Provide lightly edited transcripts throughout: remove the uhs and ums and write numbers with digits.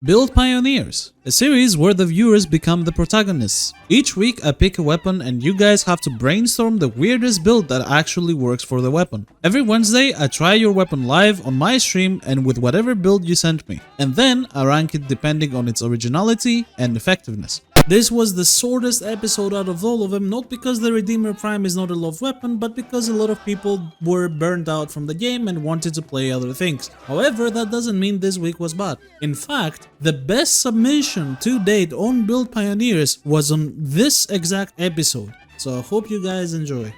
Build Pioneers, a series where the viewers become the protagonists. Each week I pick a weapon and you guys have to brainstorm the weirdest build that actually works for the weapon. Every Wednesday I try your weapon live on my stream and with whatever build you sent me, and then I rank it depending on its originality and effectiveness. This was the shortest episode out of all of them, not because the Redeemer Prime is not a loved weapon, but because a lot of people were burned out from the game and wanted to play other things. However, that doesn't mean this week was bad. In fact, the best submission to date on Build Pioneers was on this exact episode, so I hope you guys enjoy.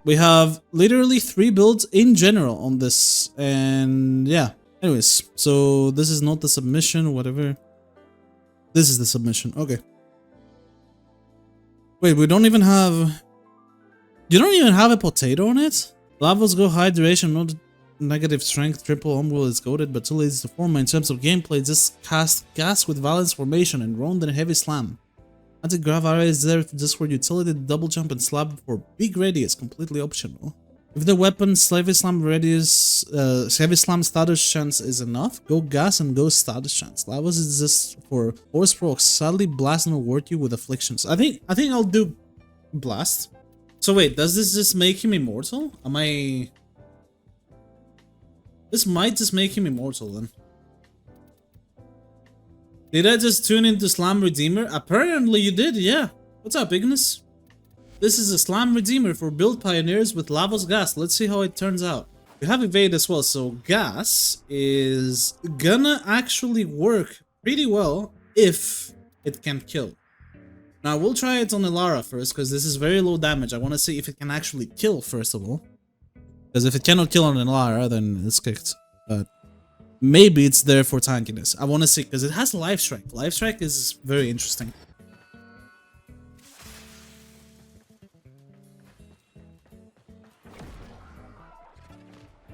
We have literally 3 builds in general on this, and yeah. Anyways, so this is not the submission, whatever. This is the submission, okay. Wait, we don't even have... You don't even have a potato on it? Lavos go high duration, not negative strength, triple umbral is goated, but too lazy to form. In terms of gameplay, just cast gas with valence formation and round and heavy slam. Anti-grav area is there just for utility, double jump and slab for big radius, completely optional. If the weapon's heavy slam radius, heavy slam status chance is enough, go gas and go status chance. Lavos is just for force procs. Sadly, blast will work you with afflictions. I think I'll do blast. So wait, does this just make him immortal? This might just make him immortal then. Did I just tune into Slam Redeemer? Apparently you did, yeah. What's up, Ignis? This is a Slam Redeemer for Build Pioneers with Lavos Gas. Let's see how it turns out. We have Evade as well, so Gas is gonna actually work pretty well if it can kill. Now we'll try it on Elara first, because this is very low damage. I want to see if it can actually kill first of all. Because if it cannot kill on Elara, then it's kicked. But maybe it's there for tankiness. I want to see, because it has Life Strike. Life Strike is very interesting.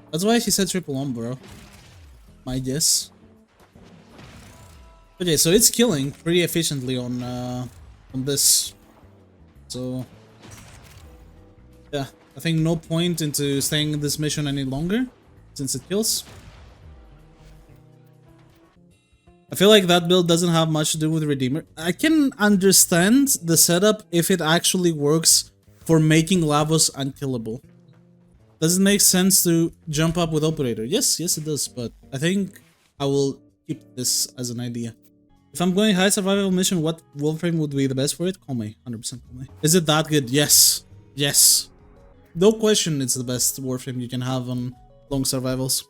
That's why he said triple on, bro. My guess. Okay, so it's killing pretty efficiently on this. So yeah, I think no point into staying in this mission any longer since it kills. I feel like that build doesn't have much to do with Redeemer. I can understand the setup if it actually works for making Lavos unkillable. Does it make sense to jump up with Operator? Yes, it does, but I think I will keep this as an idea. If I'm going high survival mission, what Warframe would be the best for it? Kome, 100% Kome. Is it that good? Yes. Yes. No question it's the best Warframe you can have on long survivals.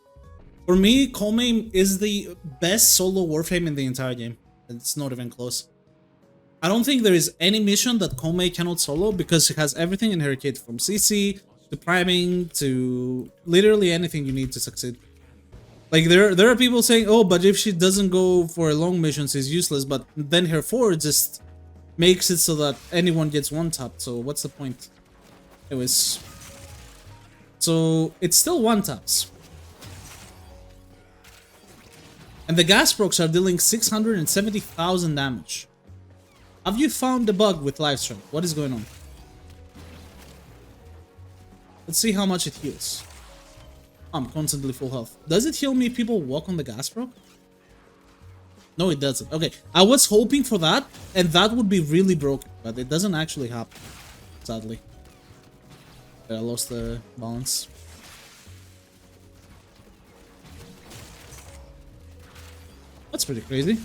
For me, Kome is the best solo Warframe in the entire game. It's not even close. I don't think there is any mission that Kome cannot solo because it has everything inherited from CC to priming to literally anything you need to succeed. Like there are people saying, oh, but if she doesn't go for long missions, she's useless. But then her 4 just makes it so that anyone gets one tapped. So what's the point? Anyways, so it's still one taps. And the gas procs are dealing 670,000 damage. Have you found the bug with Life Strike? What is going on? Let's see how much it heals. I'm constantly full health. Does it heal me if people walk on the gas proc? No, it doesn't. Okay, I was hoping for that, and that would be really broken, but it doesn't actually happen, sadly. I lost the balance. That's pretty crazy.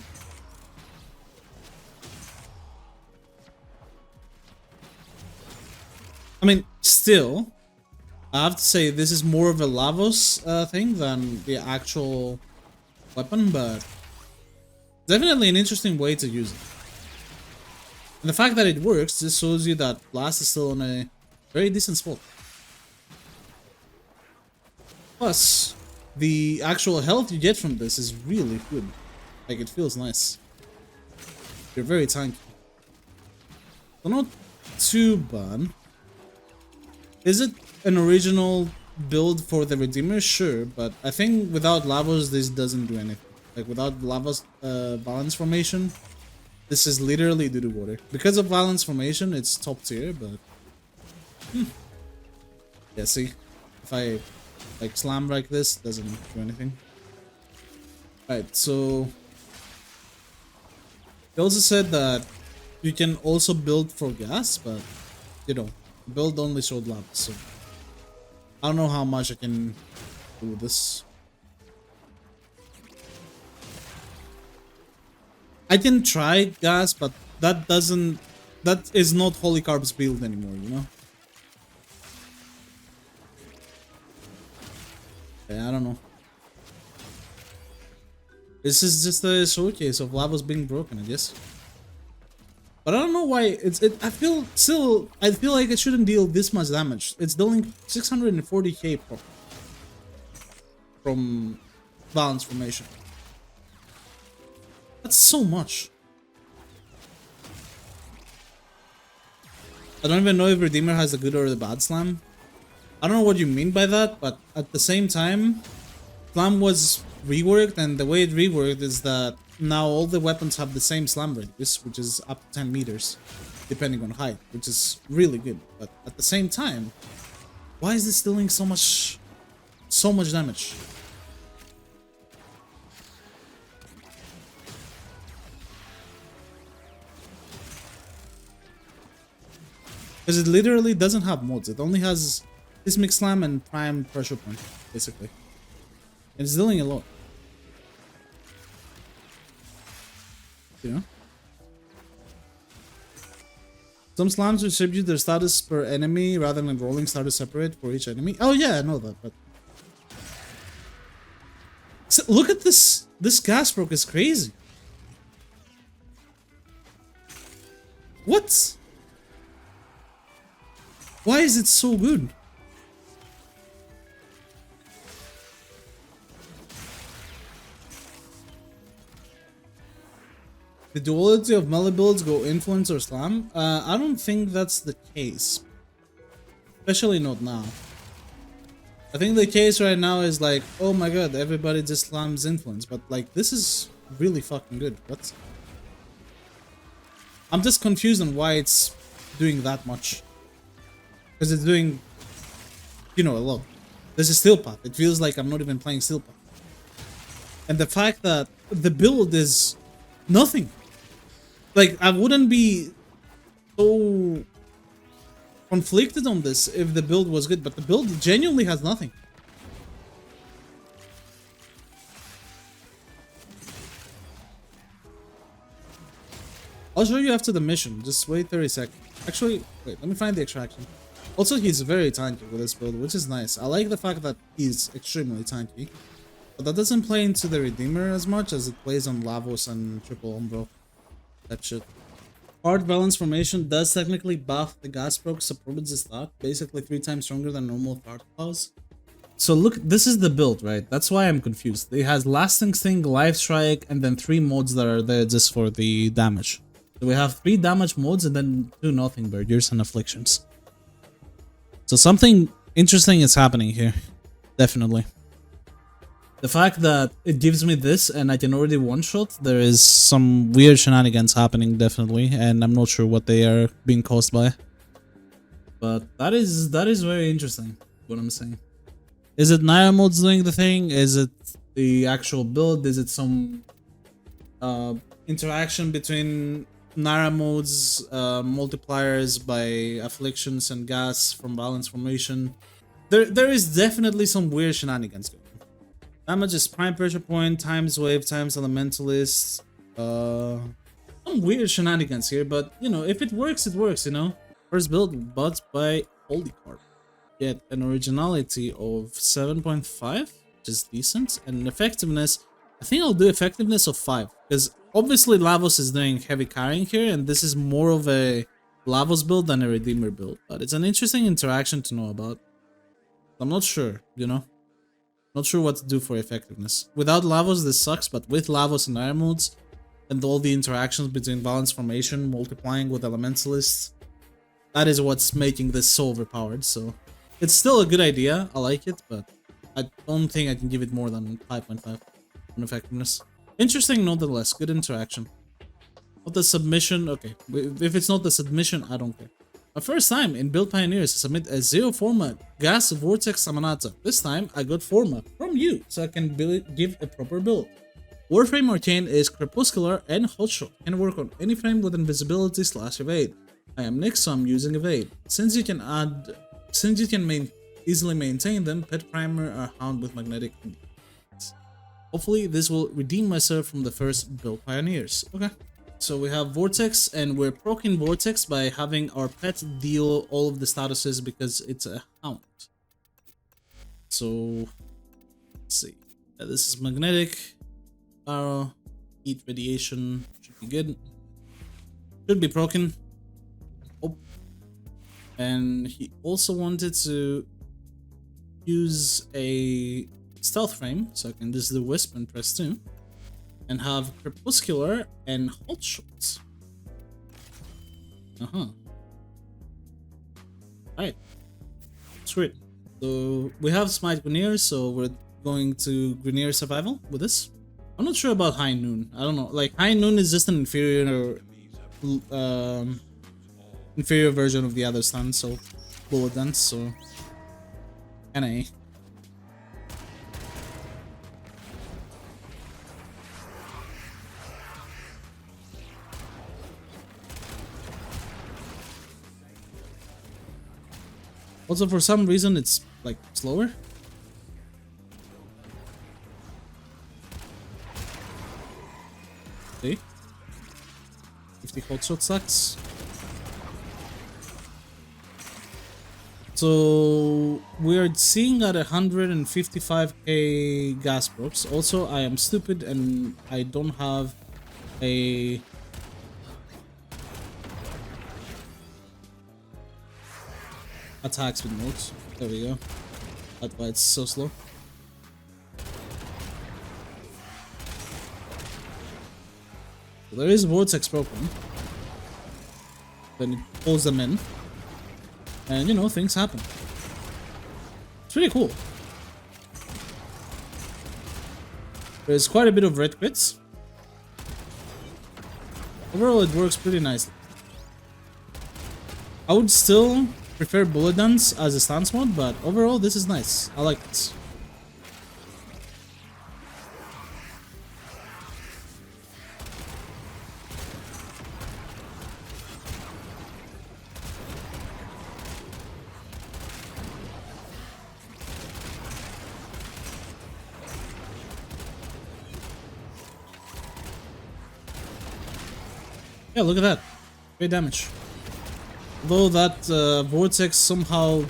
I mean, still, I have to say this is more of a Lavos thing than the actual weapon, but definitely an interesting way to use it. And the fact that it works just shows you that Blast is still on a very decent spot. Plus, the actual health you get from this is really good. Like, it feels nice. You're very tanky. So not too bad. Is it an original build for the Redeemer? Sure, but I think without Lavos, this doesn't do anything. Like, without Lavos balance formation, this is literally doo-doo water. Because of balance formation, it's top tier, but... Yeah, see? If I, like, slam like this, doesn't do anything. Alright, so... He also said that you can also build for gas, but you know, build only showed lava, so I don't know how much I can do with this. I can try gas, but that is not Holy Carp's build anymore, you know? Yeah, I don't know. This is just a showcase of lava's being broken, I guess. But I don't know why I feel like it shouldn't deal this much damage. It's dealing 640k from balance formation. That's so much. I don't even know if Redeemer has the good or the bad slam. I don't know what you mean by that, but at the same time, slam was reworked, and the way it reworked is that now all the weapons have the same slam radius, which is up to 10 meters, depending on height, which is really good. But at the same time, why is this dealing so much damage? Because it literally doesn't have mods. It only has Seismic Slam and Prime Pressure Point, basically. And it's dealing a lot. You know? Some slams distribute their status per enemy rather than rolling status separate for each enemy. Oh yeah, I know that, but... So, look at this! This gas broke is crazy. What? Why is it so good? The duality of melee builds go influence or slam? I don't think that's the case. Especially not now. I think the case right now is like, oh my god, everybody just slams influence. But like, this is really fucking good. What? I'm just confused on why it's doing that much. Because it's doing, you know, a lot. This is Steel Path. It feels like I'm not even playing Steel Path. And the fact that the build is nothing. Like, I wouldn't be so conflicted on this if the build was good, but the build genuinely has nothing. I'll show you after the mission. Just wait 30 seconds. Actually, wait, let me find the extraction. Also, he's very tanky with this build, which is nice. I like the fact that he's extremely tanky. But that doesn't play into the Redeemer as much as it plays on Lavos and Triple Umbro. That shit. Hard balance formation does technically buff the gas proc supports the stat, basically 3 times stronger than normal Carp claws. So look, this is the build, right? That's why I'm confused. It has Lasting Sting, Life Strike, and then 3 mods that are there just for the damage. So we have 3 damage modes and then 2 Nothing Barriers and Afflictions. So something interesting is happening here. Definitely. The fact that it gives me this and I can already one-shot, there is some weird shenanigans happening, definitely, and I'm not sure what they are being caused by. But that is very interesting, what I'm saying. Is it Naira mods doing the thing? Is it the actual build? Is it some interaction between Naira modes, multipliers by afflictions and gas from balance formation? There is definitely some weird shenanigans going on. Damage is Prime Pressure Point, times Wave, times Elementalist. Some weird shenanigans here, but you know, if it works, it works, you know? First build, but by Holy Carp. Get an originality of 7.5, which is decent, and an effectiveness, I think I'll do effectiveness of 5, because obviously Lavos is doing heavy carrying here, and this is more of a Lavos build than a Redeemer build, but it's an interesting interaction to know about. I'm not sure, you know? Not sure what to do for effectiveness. Without Lavos, this sucks, but with Lavos and Naira modes, and all the interactions between balance formation, multiplying with Elementalists, that is what's making this so overpowered, so... It's still a good idea, I like it, but I don't think I can give it more than 5.5 on effectiveness. Interesting nonetheless, good interaction. Not the submission, okay, if it's not the submission, I don't care. My first time in Build Pioneers to submit a 0 format Gas Vortex Samanata. This time I got format from you, so I can give a proper build. Warframe Arcane is crepuscular and hotshot. Can work on any frame with invisibility / evade. I am Nick, so I'm using evade. Since you can easily maintain them, pet primer or hound with magnetic. Hopefully this will redeem myself from the first build pioneers. Okay. So we have Vortex, and we're proccing Vortex by having our pet deal all of the statuses because it's a hound. So let's see. This is magnetic. Arrow, heat radiation should be good. Should be proccing. Oh. And he also wanted to use a stealth frame, so I can just do Wisp and press 2. And have crepuscular and hot shots. Alright. Sweet. So we have Smite Grineer, so we're going to Grineer Survival with this. I'm not sure about High Noon. I don't know. Like, High Noon is just an inferior version of the other stun, so bullet dance, so NA. Also, for some reason, it's like slower. Okay. 50 hot shot sucks. So we're seeing at 155k gas procs. Also, I am stupid and I don't have a attacks with modes. There we go. That's why it's so slow. So there is Vortex broken. Then it pulls them in. And you know, things happen. It's pretty cool. There's quite a bit of red crits. Overall, it works pretty nicely. I would still prefer bullet dance as a stance mode, but overall this is nice. I like this. Yeah, look at that. Great damage. Though that Vortex somehow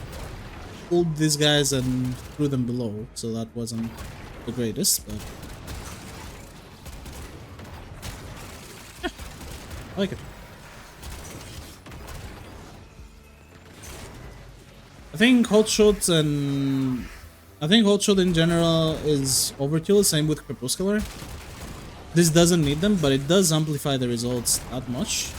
pulled these guys and threw them below, so that wasn't the greatest, but yeah, I like it. I think Hotshot in general is overkill, same with Crepuscular. This doesn't need them, but it does amplify the results that much.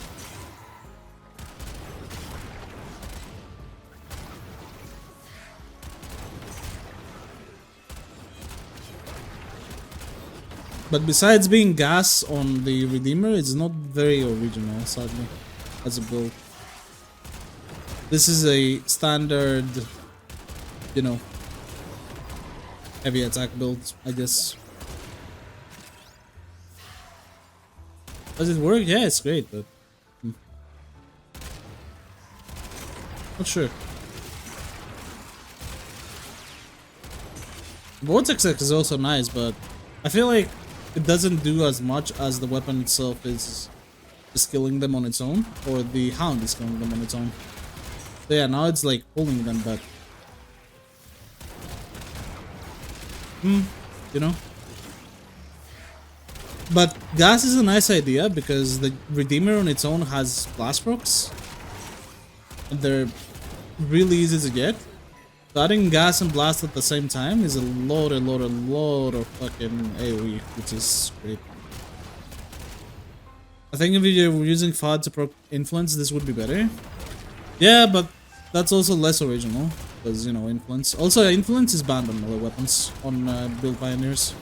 But besides being gas on the Redeemer, it's not very original, sadly, as a build. This is a standard, you know, heavy attack build, I guess. Does it work? Yeah, it's great, but not sure. Vortex X is also nice, but I feel like it doesn't do as much as the weapon itself is killing them on its own, or the hound is killing them on its own. So yeah, now it's like pulling them back. You know? But gas is a nice idea because the Redeemer on its own has blast procs. And they're really easy to get. So adding gas and blast at the same time is a lot of fucking AoE, which is great. I think if you were using FOD to proc influence, this would be better. Yeah, but that's also less original, because, you know, influence. Also, influence is banned on melee weapons on build pioneers.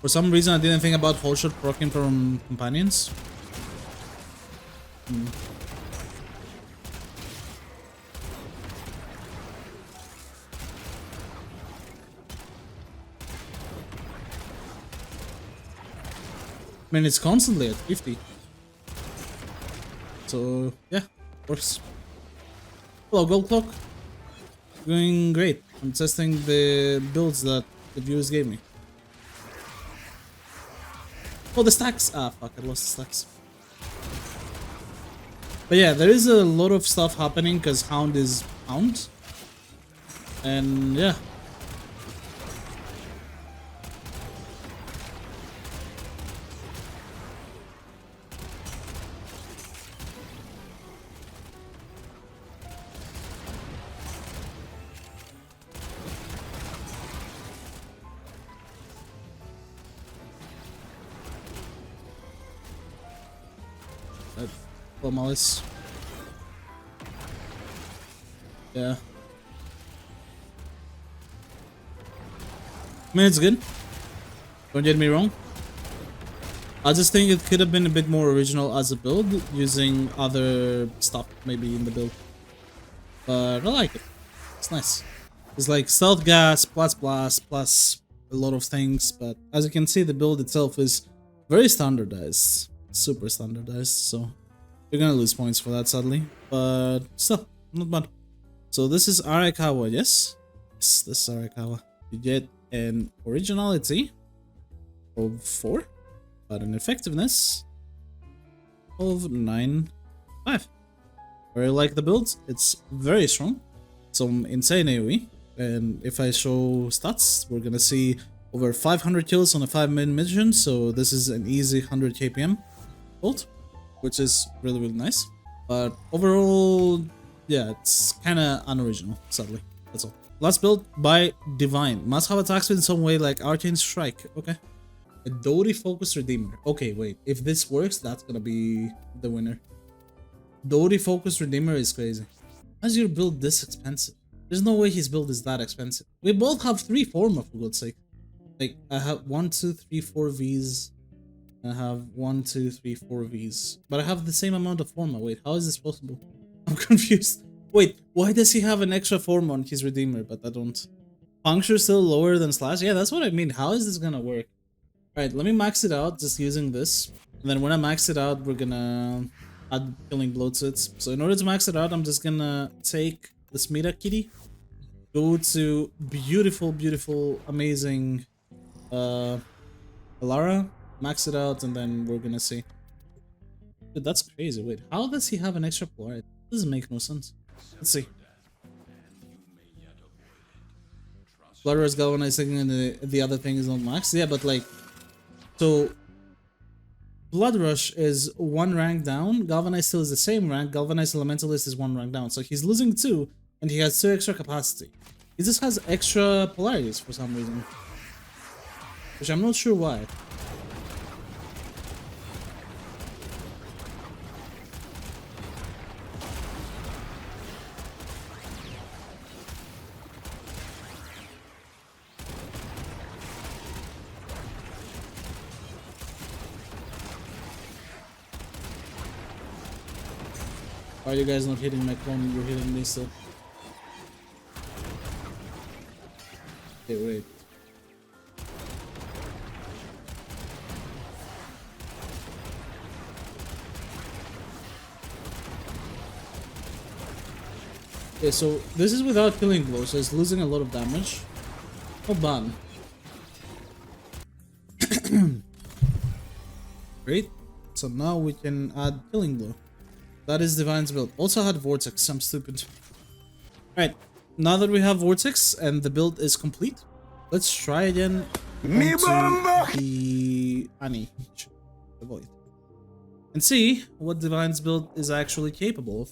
For some reason, I didn't think about whole shot proccing from companions. I mean, it's constantly at 50. So, yeah, works. Hello, Gold Clock. Going great. I'm testing the builds that the viewers gave me. Oh, the stacks! Ah, fuck, I lost the stacks. But yeah, there is a lot of stuff happening because Hound is Hound. And yeah. Malice. Yeah. I mean, it's good. Don't get me wrong. I just think it could have been a bit more original as a build, using other stuff maybe in the build. But I like it. It's nice. It's like stealth gas, plus blast, plus a lot of things. But as you can see, the build itself is very standardized. Super standardized, so you're gonna lose points for that, sadly. But still, not bad. So this is Araikawa, yes? Yes, this is Araikawa. You get an originality of 4, but an effectiveness of 9.5. Very like the build. It's very strong. Some insane AoE. And if I show stats, we're gonna see over 500 kills on a 5-minute mission. So this is an easy 100 KPM build, which is really, really nice. But overall, yeah, it's kind of unoriginal, sadly. That's all. Last build by Divine. Must have attacks in some way like Arcane Strike. Okay. A Doty Focus Redeemer. Okay, wait. If this works, that's gonna be the winner. Doty Focus Redeemer is crazy. Why is your build this expensive? There's no way his build is that expensive. We both have 3 Forma, for God's sake. Like, I have 1, 2, 3, 4 Vs. I have 1, 2, 3, 4 Vs. But I have the same amount of Forma. Wait, how is this possible? I'm confused. Wait, why does he have an extra Forma on his Redeemer, but I don't? Puncture still lower than Slash? Yeah, that's what I mean. How is this gonna work? Alright, let me max it out just using this. And then when I max it out, we're gonna add Killing Blow to it. So in order to max it out, I'm just gonna take this Mira Kitty, go to beautiful, beautiful, amazing Alara, max it out, and then we're gonna see. Dude, that's crazy. Wait, how does he have an extra polarity? Doesn't make no sense. Let's see. Blood Rush galvanizing and the other thing is not max. Yeah, but like, so Blood Rush is 1 rank down. Galvanize still is the same rank. Galvanize Elementalist is 1 rank down. So he's losing 2, and he has 2 extra capacity. He just has extra polarities for some reason, which I'm not sure why. Why are you guys not hitting my clone? You're hitting me still. Okay, wait. Okay, so this is without Killing Blow, so it's losing a lot of damage. Not bad. Great. So now we can add Killing Blow. That is Divine's build. Also had Vortex, I'm stupid. Alright, now that we have Vortex and the build is complete, let's try again onto the Annie, the Void, and see what Divine's build is actually capable of.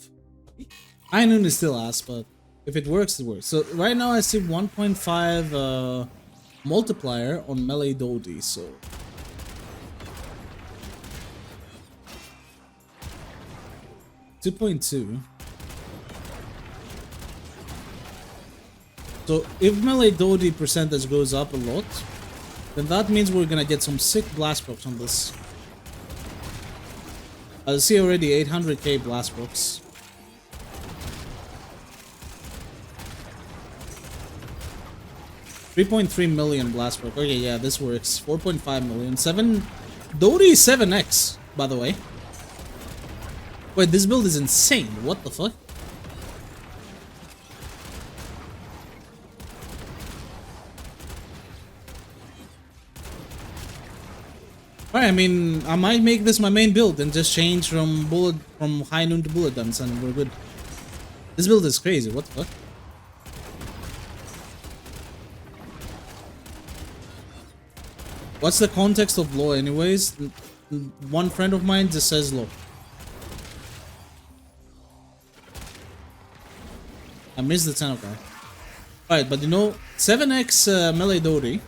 High Noon is still ass, but if it works, it works. So right now I see 1.5 multiplier on melee Dodi, so 2.2. So if melee Dodi percentage goes up a lot, then that means we're gonna get some sick blast procs on this. I see already 800k blast procs. $3.3 million blast proc. Okay, yeah, this works. 4.5 million. 7 Dodie is 7x, by the way. Wait, this build is insane. What the fuck? Alright, I mean, I might make this my main build and just change from high noon to bullet dance and we're good. This build is crazy. What the fuck? What's the context of law anyways? One friend of mine just says law. I missed the Tenokai. Alright, but you know, 7x melee Dori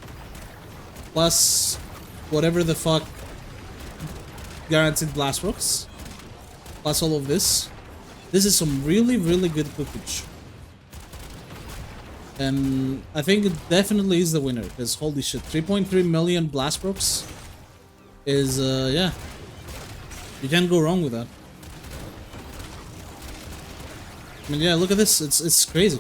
plus whatever the fuck guaranteed blast rocks plus all of this. This is some really, really good cookage. And I think it definitely is the winner, because holy shit, 3.3 million blast rocks is, yeah. You can't go wrong with that. I mean, yeah, look at this, it's crazy.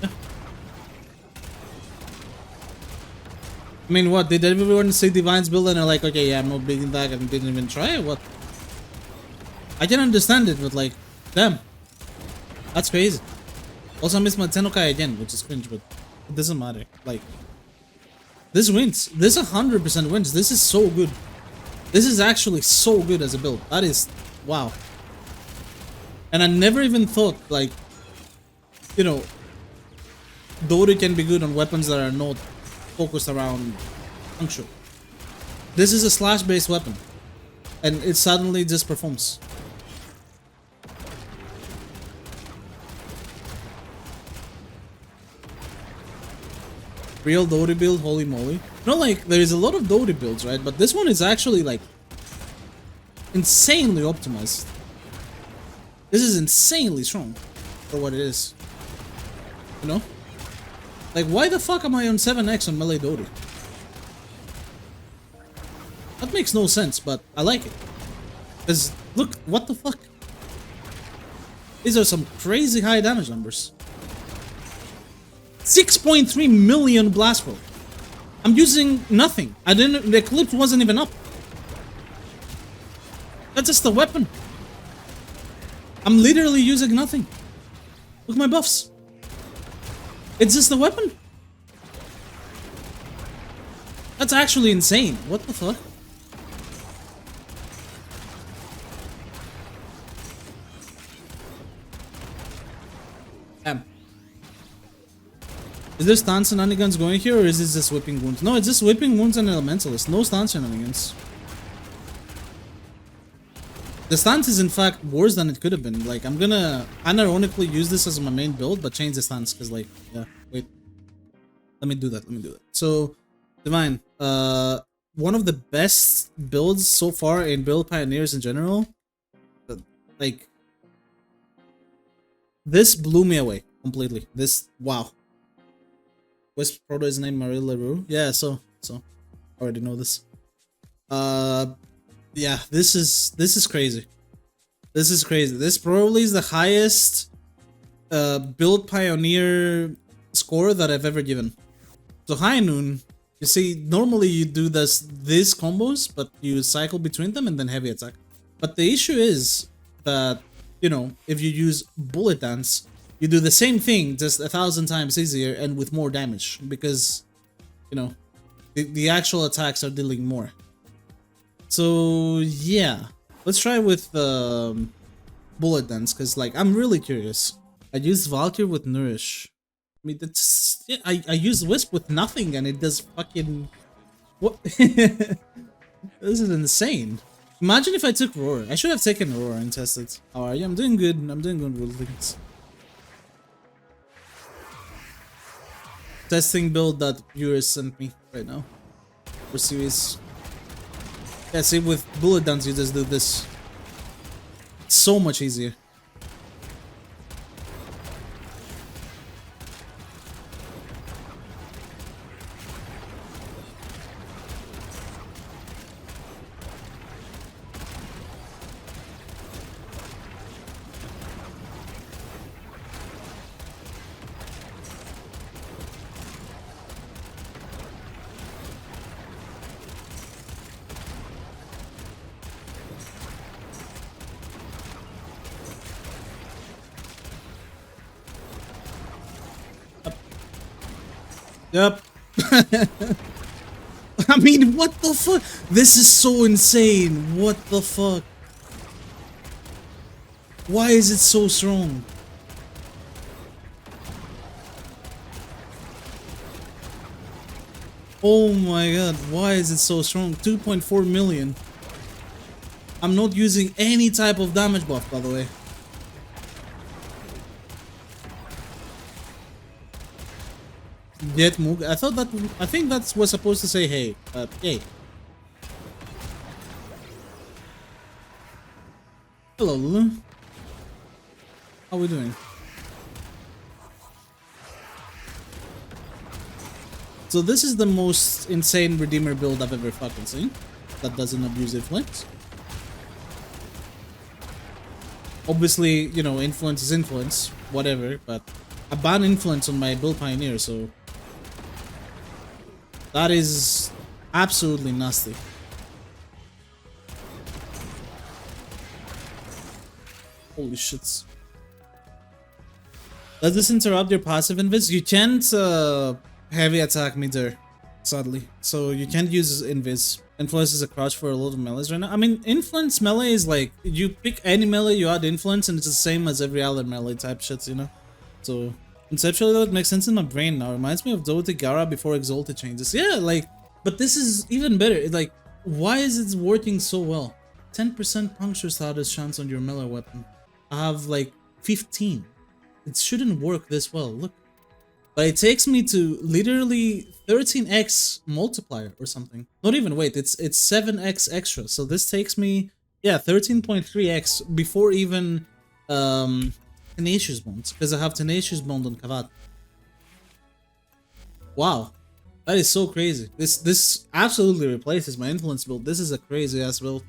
Yeah. I mean, what, did everyone see Divine's build and they're like, okay, yeah, I'm not beating that and didn't even try it? What? I can understand it, but like, damn. That's crazy. Also, I missed my Tenokai again, which is cringe, but it doesn't matter. Like, this wins. This 100% wins. This is so good. This is actually so good as a build. That is, wow. And I never even thought, like, you know, Dori can be good on weapons that are not focused around function. This is a slash-based weapon, and it suddenly just performs. Real Dori build, holy moly. Not like, there is a lot of Dori builds, right? But this one is actually, like, insanely optimized. This is insanely strong for what it is. You know? Like, why the fuck am I on 7x on melee Dori? That makes no sense, but I like it. Because, look, what the fuck? These are some crazy high damage numbers. 6.3 million blast roll. I'm using nothing. The Eclipse wasn't even up. That's just a weapon. I'm literally using nothing. Look at my buffs. It's just a weapon. That's actually insane. What the fuck? Damn. Is there stun shenanigans going here, or is this just whipping wounds? No, it's just whipping wounds and elementalist. No stun shenanigans. The stance is in fact worse than it could have been. Like, I'm gonna unironically use this as my main build, but change the stance, because, like, yeah, wait. Let me do that, So, Divine, one of the best builds so far in Build Pioneers in general. Like, this blew me away completely. This, wow. Wisp Proto is named Marie LaRue. Yeah, so I already know this. Yeah, this is crazy. This is crazy. This probably is the highest Build Pioneer score that I've ever given. So high noon, you see, normally you do these combos, but you cycle between them and then heavy attack. But the issue is that, you know, if you use bullet dance, you do the same thing just 1,000 times easier and with more damage, because, you know, the actual attacks are dealing more. So yeah, let's try with bullet dance, because, like, I'm really curious. I used Valkyrie with Nourish. I mean, that's, yeah, I use Wisp with nothing and it does fucking, what? This is insane. Imagine if I took Roar. I should have taken Roar and tested. How are you? I'm doing good. I'm doing good with things. Testing build that viewers sent me right now for series. Yeah, see, with bullet dance you just do this. It's so much easier. Yep. I mean, what the fuck? This is so insane. What the fuck? Why is it so strong? Oh my god, why is it so strong? 2.4 million. I'm not using any type of damage buff, by the way. Get Moog. I think that was supposed to say hey, but hey. Hello, Lulu. How are we doing? So this is the most insane Redeemer build I've ever fucking seen. That doesn't abuse influence. Obviously, you know, influence is influence, whatever, but I ban influence on my build pioneer, so that is absolutely nasty. Holy shits. Does this interrupt your passive invis? You can't heavy attack me there, sadly. So you can't use invis. Influence is a crouch for a lot of melees right now. I mean, influence melee is like, you pick any melee, you add influence, and it's the same as every other melee type shit, you know? So, conceptually though, it makes sense in my brain now. It reminds me of Dota Gara before Exalted changes. Yeah, like, but this is even better. It's like, why is it working so well? 10% puncture status chance on your melee weapon. I have like 15. It shouldn't work this well, look. But it takes me to literally 13x multiplier or something. Not even, wait, it's 7x extra. So this takes me, yeah, 13.3x before even Tenacious Bones, because I have Tenacious Bond on Kavat. Wow, that is so crazy. This absolutely replaces my influence build. This is a crazy ass build.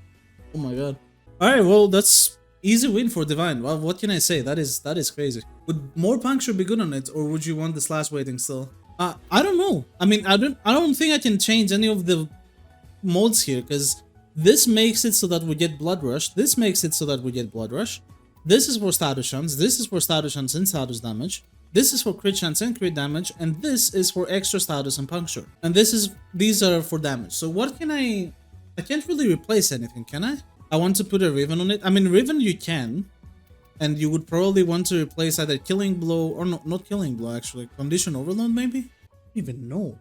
Oh my god. Alright, well, that's easy win for Divine. Well, what can I say? That is crazy. Would more puncture be good on it, or would you want the slash weighting still? I don't know. I mean, I don't think I can change any of the modes here, because this makes it so that we get Blood Rush. This makes it so that we get Blood Rush. This is for status chance. This is for status chance and status damage. This is for crit chance and crit damage, and this is for extra status and puncture. And these are for damage. So what can I can't really replace anything, can I? I want to put a Riven on it. I mean, Riven you can, and you would probably want to replace either Killing Blow or not Killing Blow actually. Condition Overload maybe? I don't even know.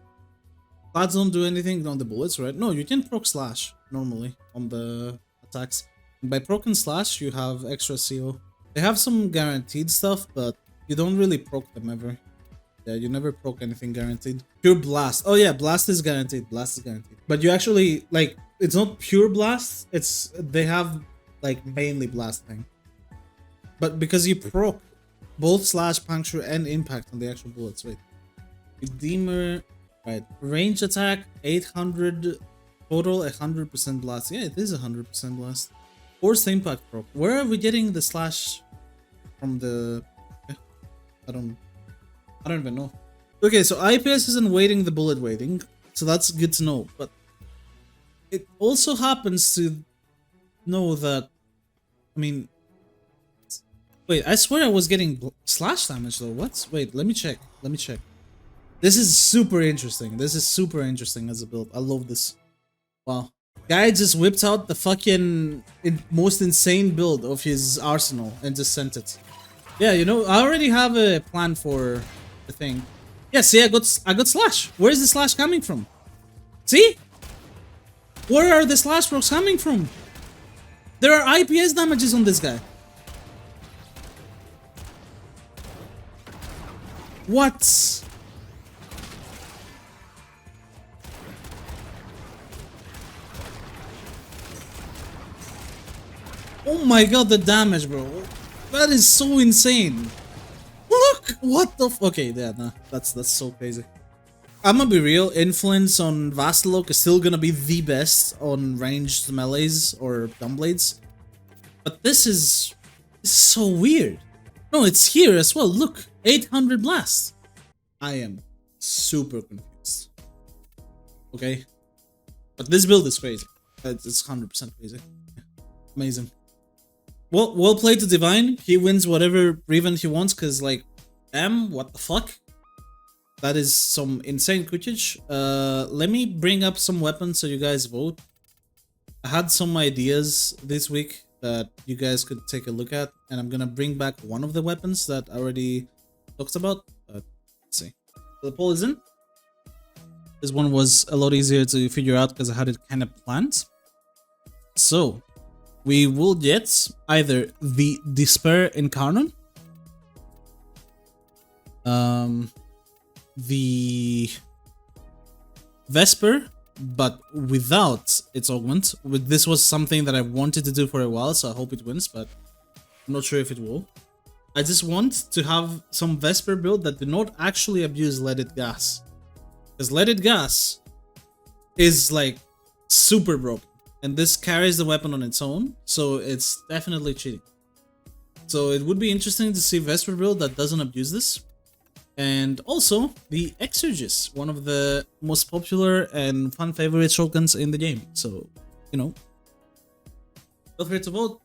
Flats don't do anything on the bullets, right? No, you can proc slash normally on the attacks. And by proc and slash, you have extra CO. They have some guaranteed stuff, but you don't really proc them ever. Yeah, you never proc anything guaranteed. Pure Blast. Oh yeah, Blast is guaranteed. Blast is guaranteed. But you actually, like, it's not pure Blast. They have, like, mainly Blast thing. But because you proc both slash, puncture, and impact on the actual bullets. Wait. Redeemer. Right. Range attack, 800. Total, 100% blast. Yeah, it is 100% blast. Force impact proc. Where are we getting the slash from the... I don't even know. Okay, so IPS isn't weighting the bullet weighting, so that's good to know. But it also happens to know that... I mean... Wait, I swear I was getting slash damage though. What? Wait, let me check. Let me check. This is super interesting. This is super interesting as a build. I love this. Wow. Guy just whipped out the fucking most insane build of his arsenal and just sent it. Yeah, you know, I already have a plan for the thing. Yeah, see, I got slash. Where is the slash coming from? See? Where are the slash rocks coming from? There are IPS damages on this guy. What? Oh my god, the damage, bro. That is so insane. Look! What the f- Okay, yeah, nah. That's so crazy. I'm gonna be real, influence on Vastalok is still gonna be the best on ranged melees or dumbblades. But this is so weird. No, it's here as well. Look, 800 blast. I am super confused. Okay? But this build is crazy. It's 100% crazy. Amazing. Well played to Divine. He wins whatever Riven he wants, because, like, what the fuck? That is some insane footage. Let me bring up some weapons so you guys vote. I had some ideas this week that you guys could take a look at, and I'm gonna bring back one of the weapons that I already talked about. Let's see. So the poll is in. This one was a lot easier to figure out because I had it kind of planned. So we will get either the Despair Incarnate, the Vesper, but without its augment. This was something that I wanted to do for a while, so I hope it wins, but I'm not sure if it will. I just want to have some Vesper build that do not actually abuse leaded gas, because leaded gas is like super broken, and this carries the weapon on its own, so it's definitely cheating. So it would be interesting to see Vesper build that doesn't abuse this. And also the Exorgis, one of the most popular and fan favorite shotguns in the game. So, you know, feel free to vote.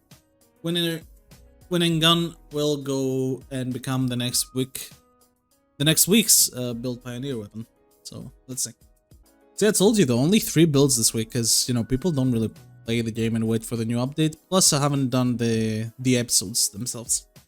Winning gun will go and become the next week's build pioneer weapon. So let's see. See, I told you though, only 3 builds this week, because you know people don't really play the game and wait for the new update. Plus, I haven't done the episodes themselves. I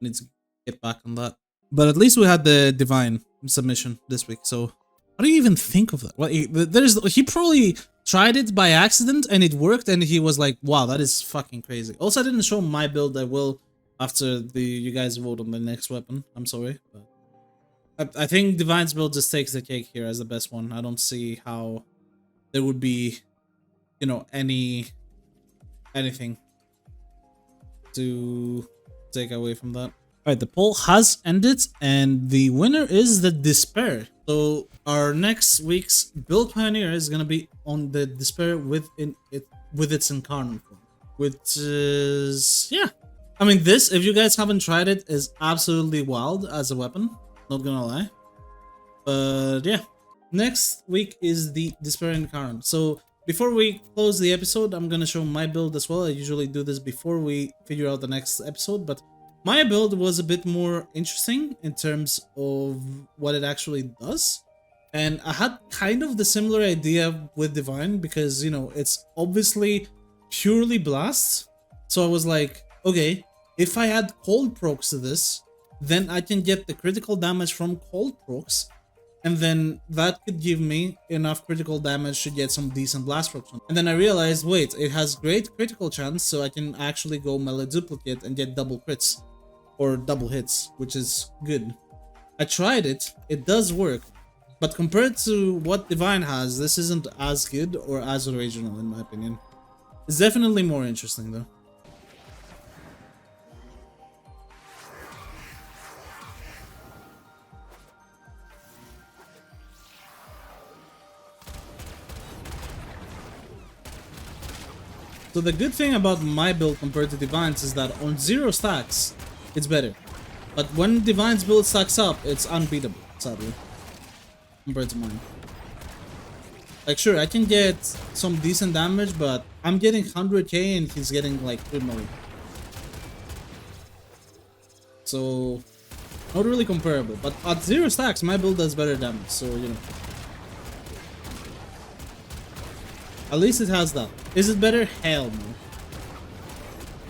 need to get back on that. But at least we had the Divine submission this week. So how do you even think of that? Well, he probably tried it by accident and it worked, and he was like, "Wow, that is fucking crazy." Also, I didn't show my build. I will after you guys vote on the next weapon. I'm sorry, but I think Divine's build just takes the cake here as the best one. I don't see how there would be, you know, anything to take away from that. Alright, the poll has ended, and the winner is the Despair. So our next week's build pioneer is gonna be on the Despair with its incarnate form, which is, yeah. I mean, this, if you guys haven't tried it, is absolutely wild as a weapon. Not gonna lie. But yeah, next week is the Despair Incarnate. So before we close the episode, I'm gonna show my build as well. I usually do this before we figure out the next episode, but my build was a bit more interesting in terms of what it actually does. And I had kind of the similar idea with Divine, because, you know, it's obviously purely blast. So I was like, okay, if I add cold procs to this, then I can get the critical damage from cold procs, and then that could give me enough critical damage to get some decent blast procs. And then I realized, wait, it has great critical chance, so I can actually go melee duplicate and get double crits. Or double hits, which is good. I tried it, it does work, but compared to what Divine has, this isn't as good or as original in my opinion. It's definitely more interesting though. So the good thing about my build compared to Divine's is that on 0 stacks, it's better. But when Divine's build stacks up, it's unbeatable, sadly, compared to mine. Like, sure, I can get some decent damage, but I'm getting 100k and he's getting like 3 million. So, not really comparable. But at 0 stacks, my build does better damage, so, you know. At least it has that. Is it better? Hell no.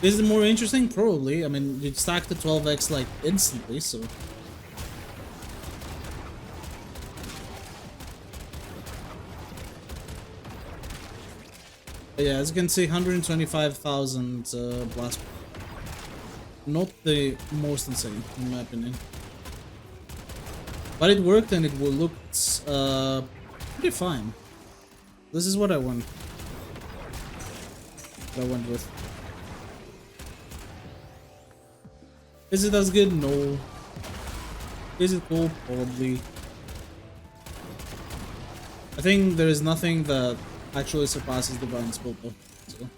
Is it more interesting? Probably. I mean, you stack the 12x like instantly, so. But yeah, as you can see, 125,000 blast. Not the most insane, in my opinion. But it worked and it looked pretty fine. This is what I want. What I went with. Is it as good? No. Is it cool? Probably. I think there is nothing that actually surpasses Divine's build though. So.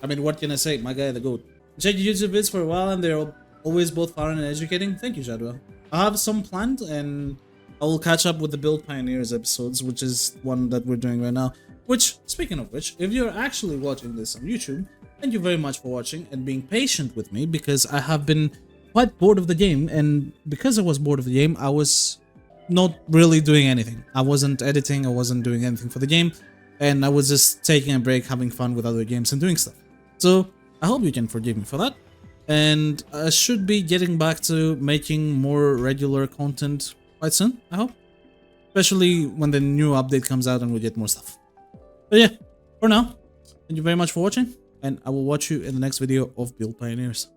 I mean, what can I say? My guy, the GOAT. Check YouTube vids for a while and they're always both fun and educating. Thank you, Jadwell. I have some planned and I will catch up with the Build Pioneers episodes, which is one that we're doing right now. Which, speaking of which, if you're actually watching this on YouTube, thank you very much for watching and being patient with me, because I have been quite bored of the game, and because I was bored of the game, I was not really doing anything. I wasn't editing, I wasn't doing anything for the game, and I was just taking a break, having fun with other games and doing stuff. So I hope you can forgive me for that, and I should be getting back to making more regular content quite soon, I hope. Especially when the new update comes out and we get more stuff. But yeah, for now, thank you very much for watching, and I will watch you in the next video of Build Pioneers.